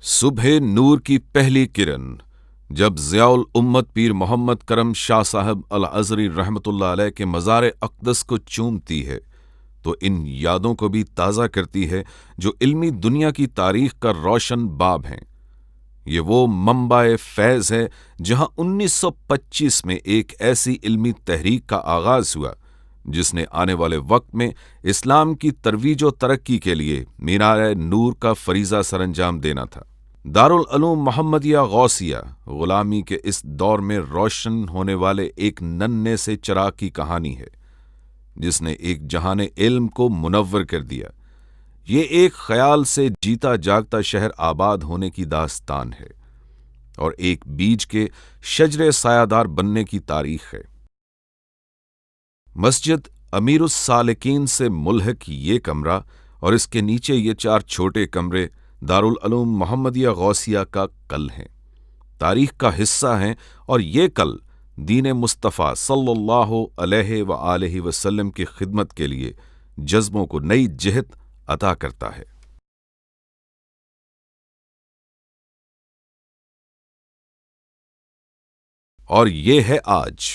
صبح نور کی پہلی کرن جب ضیاء الامت پیر محمد کرم شاہ صاحب الازہری رحمۃ اللہ علیہ کے مزار اقدس کو چومتی ہے تو ان یادوں کو بھی تازہ کرتی ہے جو علمی دنیا کی تاریخ کا روشن باب ہیں۔ یہ وہ منبع فیض ہے جہاں 1925 میں ایک ایسی علمی تحریک کا آغاز ہوا جس نے آنے والے وقت میں اسلام کی ترویج و ترقی کے لیے مینار نور کا فریضہ سر انجام دینا تھا۔ دارالعلوم محمدیہ غوثیہ غلامی کے اس دور میں روشن ہونے والے ایک ننھے سے چراغ کی کہانی ہے جس نے ایک جہان علم کو منور کر دیا۔ یہ ایک خیال سے جیتا جاگتا شہر آباد ہونے کی داستان ہے اور ایک بیج کے شجر سایہ دار بننے کی تاریخ ہے۔ مسجد امیر السالکین سے ملحق یہ کمرہ اور اس کے نیچے یہ 4 چھوٹے کمرے دارالعلوم محمدیہ غوثیہ کا کل ہیں، تاریخ کا حصہ ہیں، اور یہ کل دین مصطفیٰ صلی اللہ علیہ وآلہ وسلم کی خدمت کے لیے جذبوں کو نئی جہت عطا کرتا ہے۔ اور یہ ہے آج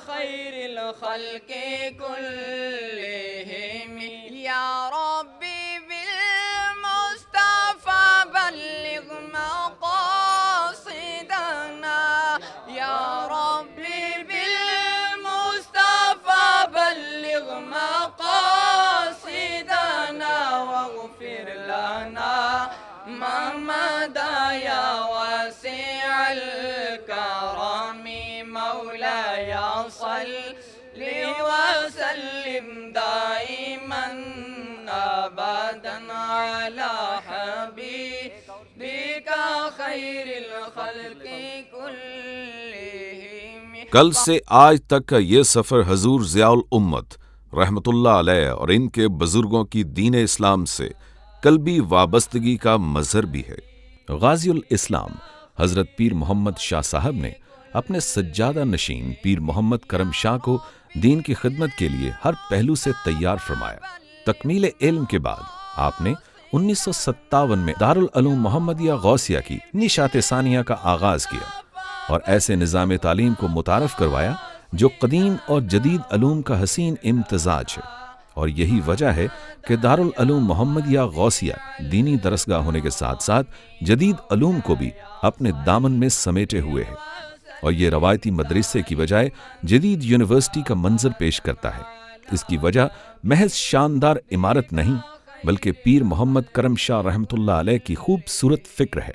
خیر الخلق كلهم يا ربي بالمصطفى بلغ مقاصدنا يا ربي بالمصطفى بلغ مقاصدنا واغفر لنا ما مضى يا واسع الكرم مولاي صل وسلم دائما ابدا على حبيبك خير الخلق كلهم۔ کل سے آج تک کا یہ سفر حضور ضیاء الامت رحمۃ اللہ علیہ اور ان کے بزرگوں کی دین اسلام سے قلبی وابستگی کا مظہر بھی ہے۔ غازی الاسلام حضرت پیر محمد شاہ صاحب نے اپنے سجادہ نشین پیر محمد کرم شاہ کو دین کی خدمت کے لیے ہر پہلو سے تیار فرمایا۔ تکمیل علم کے بعد آپ نے 1957 میں دارالعلوم محمدیہ غوثیہ کی نشاط ثانیہ کا آغاز کیا اور ایسے نظام تعلیم کو متعارف کروایا جو قدیم اور جدید علوم کا حسین امتزاج ہے، اور یہی وجہ ہے کہ دارالعلوم محمدیہ غوثیہ دینی درسگاہ ہونے کے ساتھ ساتھ جدید علوم کو بھی اپنے دامن میں سمیٹے ہوئے ہے، اور یہ روایتی مدرسے کی بجائے جدید یونیورسٹی کا منظر پیش کرتا ہے۔ اس کی وجہ محض شاندار عمارت نہیں بلکہ پیر محمد کرم شاہ رحمۃ اللہ علیہ کی خوبصورت فکر ہے۔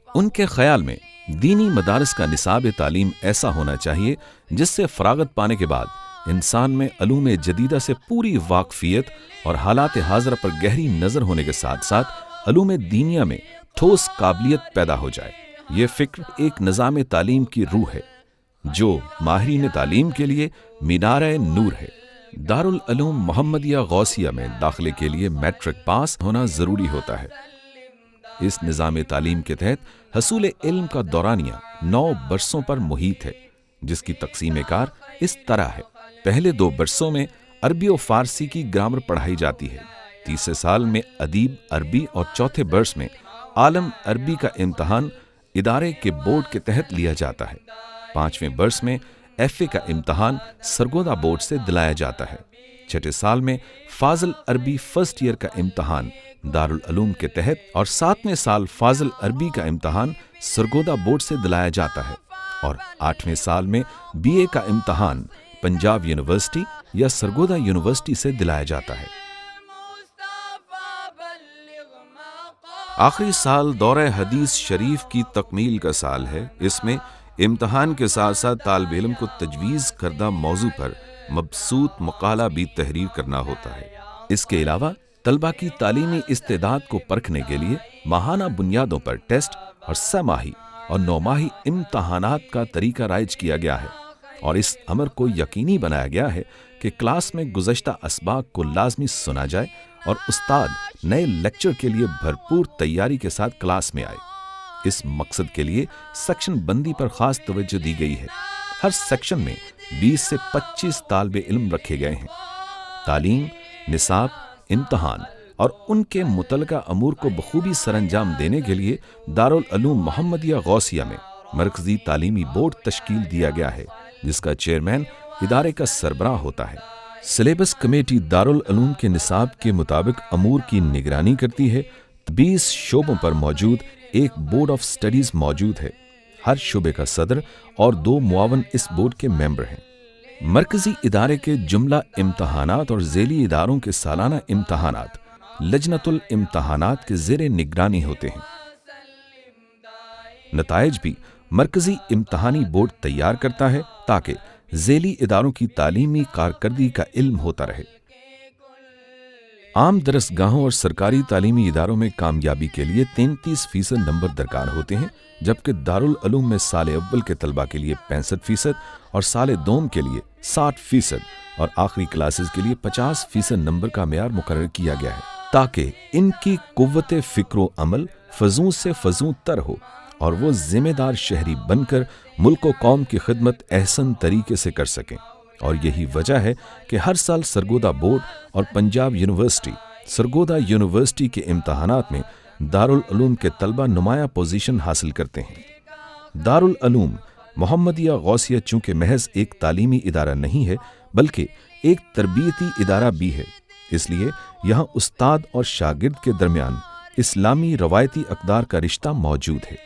ان کے خیال میں دینی مدارس کا نصاب تعلیم ایسا ہونا چاہیے جس سے فراغت پانے کے بعد انسان میں علوم جدیدہ سے پوری واقفیت اور حالات حاضرہ پر گہری نظر ہونے کے ساتھ ساتھ علوم دینیہ میں ٹھوس قابلیت پیدا ہو جائے۔ یہ فکر ایک نظام تعلیم کی روح ہے جو ماہرین تعلیم کے لیے مینار نور ہے۔ دارالعلوم محمدیہ غوثیہ میں داخلے کے لیے میٹرک پاس ہونا ضروری ہوتا ہے۔ اس نظام تعلیم کے تحت حصول علم کا دورانیہ 9 برسوں پر محیط ہے، جس کی تقسیم کار اس طرح ہے۔ پہلے 2 برسوں میں عربی و فارسی کی گرامر پڑھائی جاتی ہے، تیسرے سال میں ادیب عربی اور چوتھے برس میں عالم عربی کا امتحان ادارے کے بورڈ کے تحت لیا جاتا ہے، 5ویں برس میں FA کا امتحان سرگودا بورڈ سے دلایا جاتا ہے، 6 سال میں فاضل عربی فرسٹ ایئر کا امتحان دارالعلوم کے تحت، اور 7ویں سال فاضل عربی کا امتحان سرگودا بورڈ سے دلایا جاتا ہے، اور 8ویں سال میں BA کا امتحان پنجاب یونیورسٹی یا سرگودا یونیورسٹی سے دلایا جاتا ہے۔ آخری سال دورہ حدیث شریف کی تکمیل کا سال ہے۔ اس میں امتحان کے ساتھ ساتھ طالب علم کو تجویز کردہ موضوع پر مبسوط مقالہ بھی تحریر کرنا ہوتا ہے۔ اس کے علاوہ طلبہ کی تعلیمی استعداد کو پرکھنے کے لیے ماہانہ بنیادوں پر ٹیسٹ اور 6 ماہی اور 9 ماہی امتحانات کا طریقہ رائج کیا گیا ہے، اور اس امر کو یقینی بنایا گیا ہے کہ کلاس میں گزشتہ اسباق کو لازمی سنا جائے اور استاد نئے لیکچر کے لیے بھرپور تیاری کے ساتھ کلاس میں آئے۔ اس مقصد کے لیے سیکشن بندی پر خاص توجہ دی گئی ہے۔ ہر سیکشن میں 20 سے 25 طالب علم رکھے گئے ہیں۔ تعلیم، نصاب، امتحان اور ان کے متعلقہ امور کو بخوبی سر انجام دینے کے لیے دارالعلوم محمدیہ غوثیہ میں مرکزی تعلیمی بورڈ تشکیل دیا گیا ہے، جس کا چیئرمین ادارے کا سربراہ ہوتا ہے۔ سلیبس کمیٹی دارالعلوم کے نصاب کے مطابق امور کی نگرانی کرتی ہے۔ 20 شعبوں پر موجود ایک بورڈ آف سٹڈیز موجود ہے۔ ہر شعبے کا صدر اور 2 معاون اس بورڈ کے ممبر ہیں۔ مرکزی ادارے کے جملہ امتحانات اور ذیلی اداروں کے سالانہ امتحانات لجنۃ الامتحانات کے زیر نگرانی ہوتے ہیں۔ نتائج بھی مرکزی امتحانی بورڈ تیار کرتا ہے تاکہ ذیلی اداروں کی تعلیمی کارکردگی کا علم ہوتا رہے۔ عام درسگاہوں اور سرکاری تعلیمی اداروں میں کامیابی کے لیے 33% نمبر درکار ہوتے ہیں، جبکہ دارالعلوم میں سال اول کے طلبہ کے لیے 65% اور سال دوم کے لیے 60% اور آخری کلاسز کے لیے 50% نمبر کا معیار مقرر کیا گیا ہے، تاکہ ان کی قوت فکر و عمل فزوں سے فزوں تر ہو اور وہ ذمہ دار شہری بن کر ملک و قوم کی خدمت احسن طریقے سے کر سکیں۔ اور یہی وجہ ہے کہ ہر سال سرگودا بورڈ اور پنجاب یونیورسٹی سرگودا یونیورسٹی کے امتحانات میں دارالعلوم کے طلبہ نمایاں پوزیشن حاصل کرتے ہیں۔ دارالعلوم محمدیہ غوثیہ چونکہ محض ایک تعلیمی ادارہ نہیں ہے بلکہ ایک تربیتی ادارہ بھی ہے، اس لیے یہاں استاد اور شاگرد کے درمیان اسلامی روایتی اقدار کا رشتہ موجود ہے۔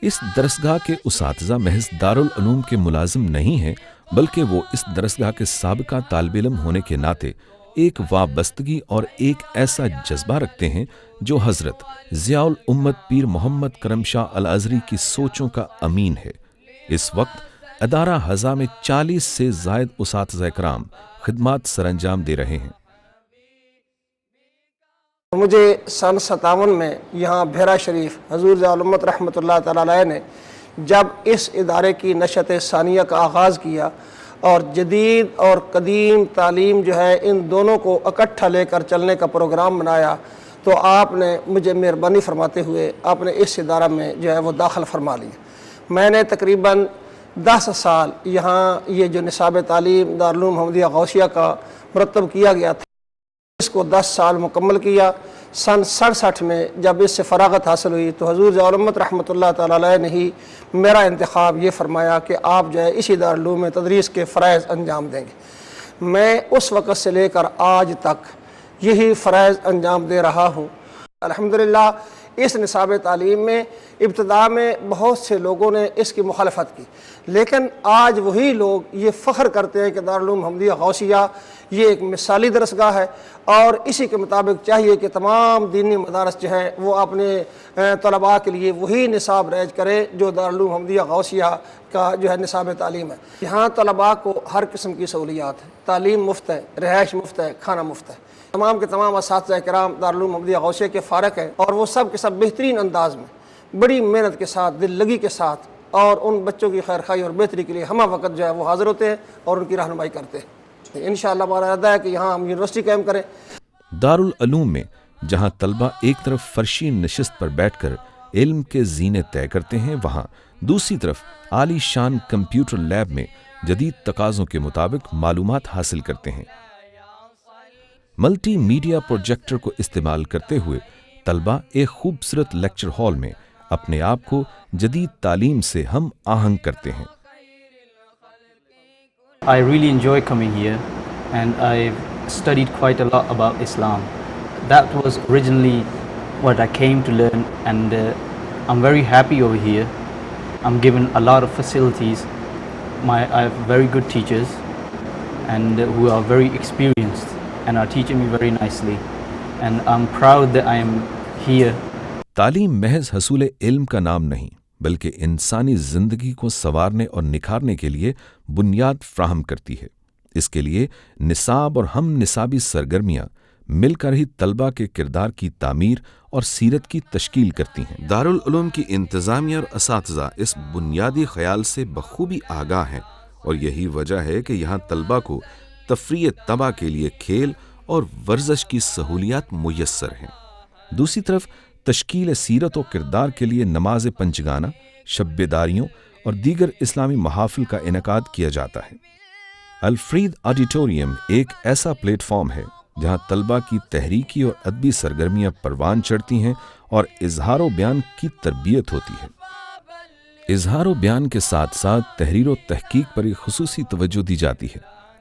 اس درسگاہ کے اساتذہ محض دارالعلوم کے ملازم نہیں ہیں بلکہ وہ اس درسگاہ کے سابقہ طالب علم ہونے کے ناطے ایک وابستگی اور ایک ایسا جذبہ رکھتے ہیں جو حضرت ضیاء الامت پیر محمد کرم شاہ الازہری کی سوچوں کا امین ہے۔ اس وقت ادارہ ہزا میں 40 سے زائد اساتذہ کرام خدمات سر انجام دے رہے ہیں۔ مجھے سن 57 میں یہاں بھیرا شریف حضور ضیاء الامت رحمۃ اللہ تعالی علیہ نے جب اس ادارے کی نشأت ثانیہ کا آغاز کیا اور جدید اور قدیم تعلیم جو ہے ان دونوں کو اکٹھا لے کر چلنے کا پروگرام بنایا، تو آپ نے مجھے مہربانی فرماتے ہوئے آپ نے اس ادارہ میں جو ہے وہ داخل فرما لیا۔ میں نے تقریباً 10 سال یہاں یہ جو نصاب تعلیم دارالعلوم محمدیہ غوثیہ کا مرتب کیا گیا تھا اس کو 10 سال مکمل کیا۔ سن 67 میں جب اس سے فراغت حاصل ہوئی تو حضور ضیاء الامت رحمۃ اللہ تعالی علیہ نے ہی میرا انتخاب یہ فرمایا کہ آپ جو ہے اسی دارالعلوم میں تدریس کے فرائض انجام دیں گے۔ میں اس وقت سے لے کر آج تک یہی فرائض انجام دے رہا ہوں۔ الحمدللہ اس نصاب تعلیم میں ابتدا میں بہت سے لوگوں نے اس کی مخالفت کی، لیکن آج وہی لوگ یہ فخر کرتے ہیں کہ دارالعلوم محمدیہ غوثیہ یہ ایک مثالی درسگاہ ہے، اور اسی کے مطابق چاہیے کہ تمام دینی مدارس جو ہیں وہ اپنے طلباء کے لیے وہی نصاب ریج کرے جو دارالعلوم محمدیہ غوثیہ کا جو ہے نصاب تعلیم ہے۔ یہاں طلباء کو ہر قسم کی سہولیات ہیں، تعلیم مفت ہے، رہائش مفت ہے، کھانا مفت ہے۔ تمام کے تمام اساتذہ کرام دارالعلوم محمدیہ غوثیہ کے فارغ ہیں، اور وہ سب کے سب بہترین انداز میں بڑی محنت کے ساتھ دل لگی کے ساتھ اور ان بچوں کی خیرخواہی اور بہتری کے لیے ہمہ وقت جو ہے وہ حاضر ہوتے ہیں اور ان کی رہنمائی کرتے ہیں۔ انشاءاللہ ہمارا ارادہ ہے کہ یہاں ہم یونیورسٹی قائم کریں۔ دارالعلوم میں جہاں طلبہ ایک طرف فرشی نشست پر بیٹھ کر علم کے زینے طے کرتے ہیں، وہاں دوسری طرف عالی شان کمپیوٹر لیب میں جدید تقاضوں کے مطابق معلومات حاصل کرتے ہیں۔ ملٹی میڈیا پروجیکٹر کو استعمال کرتے ہوئے طلبہ ایک خوبصورت لیکچر ہال میں اپنے آپ کو جدید تعلیم سے ہم آہنگ کرتے ہیں۔ I really enjoy coming here, and I've studied quite a lot about Islam. That was originally what I came to learn, and I'm very happy over here. I'm given a lot of facilities. I have very good teachers and who are very experienced and are teaching me very nicely, and I'm proud that I am here. تعلیم محض حصول علم کا نام نہیں بلکہ انسانی زندگی کو سنوارنے اور نکھارنے کے لیے بنیاد فراہم کرتی ہے۔ اس کے لیے نصاب اور ہم نصابی سرگرمیاں مل کر ہی طلبہ کے کردار کی تعمیر اور سیرت کی تشکیل کرتی ہیں۔ دارالعلوم کی انتظامیہ اور اساتذہ اس بنیادی خیال سے بخوبی آگاہ ہیں، اور یہی وجہ ہے کہ یہاں طلبہ کو تفریح طبع کے لیے کھیل اور ورزش کی سہولیات میسر ہیں۔ دوسری طرف تشکیل سیرت و کردار کے لیے نماز پنجگانہ، شب بیداریوں اور دیگر اسلامی محافل کا انعقاد کیا جاتا ہے۔ الفرید آڈیٹوریم ایک ایسا پلیٹ فارم ہے جہاں طلبہ کی تحریکی اور ادبی سرگرمیاں پروان چڑھتی ہیں اور اظہار و بیان کی تربیت ہوتی ہے۔ اظہار و بیان کے ساتھ ساتھ تحریر و تحقیق پر ایک خصوصی توجہ دی جاتی ہے۔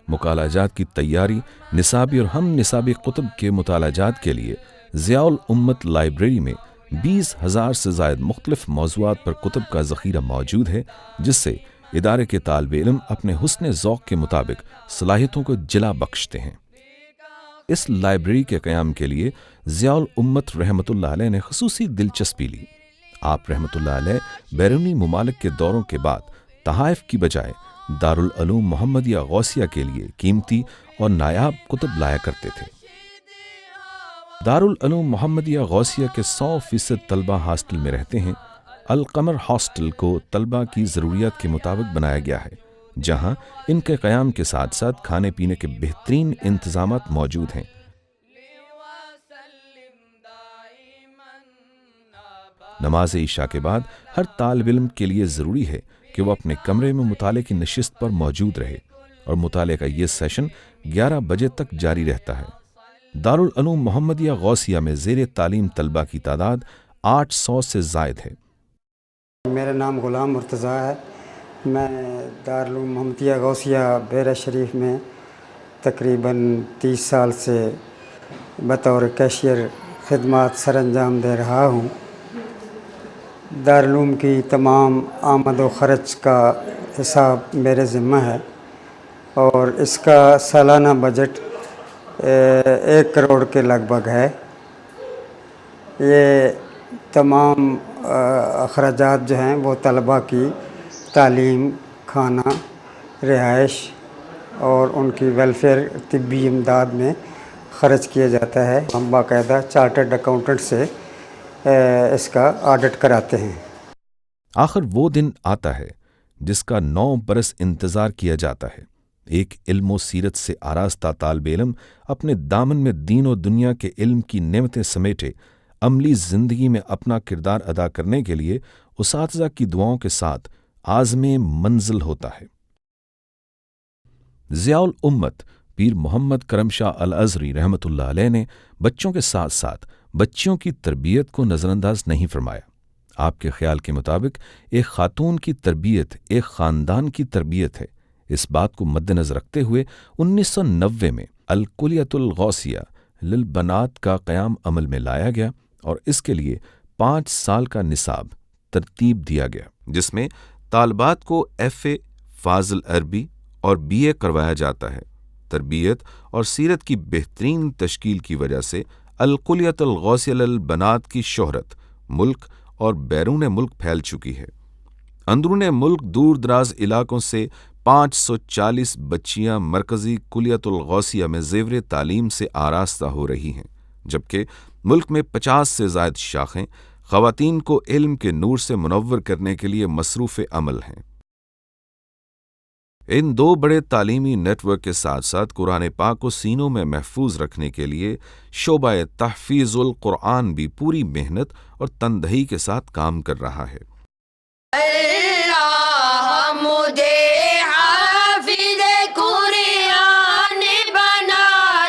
مقالہ جات کی تیاری، نصابی اور ہم نصابی کتب کے مطالعہ جات کے لیے ضیاء الامت لائبریری میں 20,000 سے زائد مختلف موضوعات پر کتب کا ذخیرہ موجود ہے، جس سے ادارے کے طالب علم اپنے حسن ذوق کے مطابق صلاحیتوں کو جلا بخشتے ہیں۔ اس لائبریری کے قیام کے لیے ضیاء الامت رحمۃ اللہ علیہ نے خصوصی دلچسپی لی۔ آپ رحمۃ اللہ علیہ بیرونی ممالک کے دوروں کے بعد تحائف کی بجائے دارالعلوم محمدیہ غوثیہ کے لیے قیمتی اور نایاب کتب لایا کرتے تھے۔ دارالعلوم محمدیہ غوثیہ کے 100% طلبہ ہاسٹل میں رہتے ہیں۔ القمر ہاسٹل کو طلبہ کی ضروریات کے مطابق بنایا گیا ہے، جہاں ان کے قیام کے ساتھ ساتھ کھانے پینے کے بہترین انتظامات موجود ہیں۔ نماز عشاء کے بعد ہر طالب علم کے لیے ضروری ہے کہ وہ اپنے کمرے میں مطالعے کی نشست پر موجود رہے، اور مطالعے کا یہ سیشن 11 بجے تک جاری رہتا ہے۔ دارالعلوم محمدیہ غوثیہ میں زیر تعلیم طلبہ کی تعداد 800 سے زائد ہے۔ میرا نام غلام مرتضیٰ ہے۔ میں دارالعلوم محمدیہ غوثیہ بیرا شریف میں تقریباً 30 سال سے بطور کیشیئر خدمات سر انجام دے رہا ہوں۔ دارالعلوم کی تمام آمد و خرچ کا حساب میرے ذمہ ہے، اور اس کا سالانہ بجٹ 1 کروڑ کے لگ بھگ ہے۔ یہ تمام اخراجات جو ہیں وہ طلباء کی تعلیم، کھانا، رہائش اور ان کی ویلفیئر، طبی امداد میں خرچ کیا جاتا ہے۔ ہم باقاعدہ چارٹرڈ اکاؤنٹنٹ سے اس کا آڈٹ کراتے ہیں۔ آخر وہ دن آتا ہے جس کا 9 برس انتظار کیا جاتا ہے۔ ایک علم و سیرت سے آراستہ طالب علم اپنے دامن میں دین و دنیا کے علم کی نعمتیں سمیٹے عملی زندگی میں اپنا کردار ادا کرنے کے لیے اساتذہ کی دعاؤں کے ساتھ عازم منزل ہوتا ہے۔ ضیاء الامت پیر محمد کرم شاہ الازہری رحمۃ اللہ علیہ نے بچوں کے ساتھ ساتھ بچیوں کی تربیت کو نظر انداز نہیں فرمایا۔ آپ کے خیال کے مطابق ایک خاتون کی تربیت ایک خاندان کی تربیت ہے۔ اس بات کو مد نظر رکھتے ہوئے 1990 میں الکلیۃ الغوثیہ للبنات کا قیام عمل میں لایا گیا، اور اس کے لیے 5 سال کا نصاب ترتیب دیا گیا، جس میں طالبات کو FA فاضل عربی اور BA کروایا جاتا ہے۔ تربیت اور سیرت کی بہترین تشکیل کی وجہ سے الکلیۃ الغوثیہ للبنات کی شہرت ملک اور بیرون ملک پھیل چکی ہے۔ اندرون ملک دور دراز علاقوں سے 540 بچیاں مرکزی کلیۃ الغوثیہ میں زیور تعلیم سے آراستہ ہو رہی ہیں، جبکہ ملک میں 50 سے زائد شاخیں خواتین کو علم کے نور سے منور کرنے کے لیے مصروف عمل ہیں۔ ان 2 بڑے تعلیمی نیٹ ورک کے ساتھ ساتھ قرآن پاک کو سینوں میں محفوظ رکھنے کے لیے شعبہ تحفیظ القرآن بھی پوری محنت اور تندہی کے ساتھ کام کر رہا ہے۔ اللہ مجھے حافظ قرآن بنا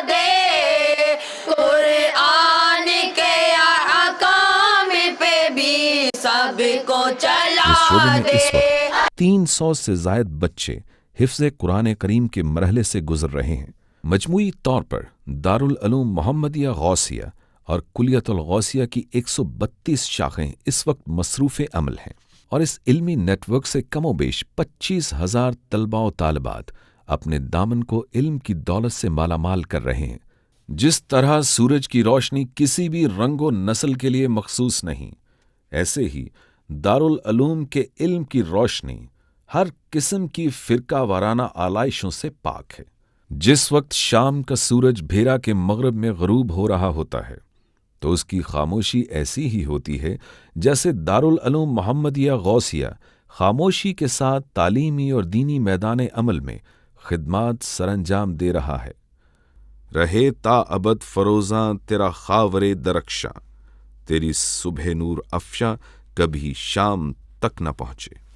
دے، قرآن کے احکام پہ بھی سب کو چلا اس شعبے میں دے۔ اس وقت 300 سے زائد بچے حفظ قرآن کریم کے مرحلے سے گزر رہے ہیں۔ مجموعی طور پر دارالعلوم محمدیہ غوثیہ اور کلیۃ الغوثیہ کی 132 شاخیں اس وقت مصروف عمل ہیں، اور اس علمی نیٹ ورک سے کم و بیش 25,000 طلباء و طالبات اپنے دامن کو علم کی دولت سے مالا مال کر رہے ہیں۔ جس طرح سورج کی روشنی کسی بھی رنگ و نسل کے لیے مخصوص نہیں، ایسے ہی دارالعلوم کے علم کی روشنی ہر قسم کی فرقہ وارانہ آلائشوں سے پاک ہے۔ جس وقت شام کا سورج بھیرا کے مغرب میں غروب ہو رہا ہوتا ہے تو اس کی خاموشی ایسی ہی ہوتی ہے جیسے دارالعلوم محمدیہ غوثیہ خاموشی کے ساتھ تعلیمی اور دینی میدان عمل میں خدمات سر انجام دے رہا ہے۔ رہے تا ابد فروزاں تیرا خاور درخشاں، تیری صبح نور افشاں کبھی شام تک نہ پہنچے۔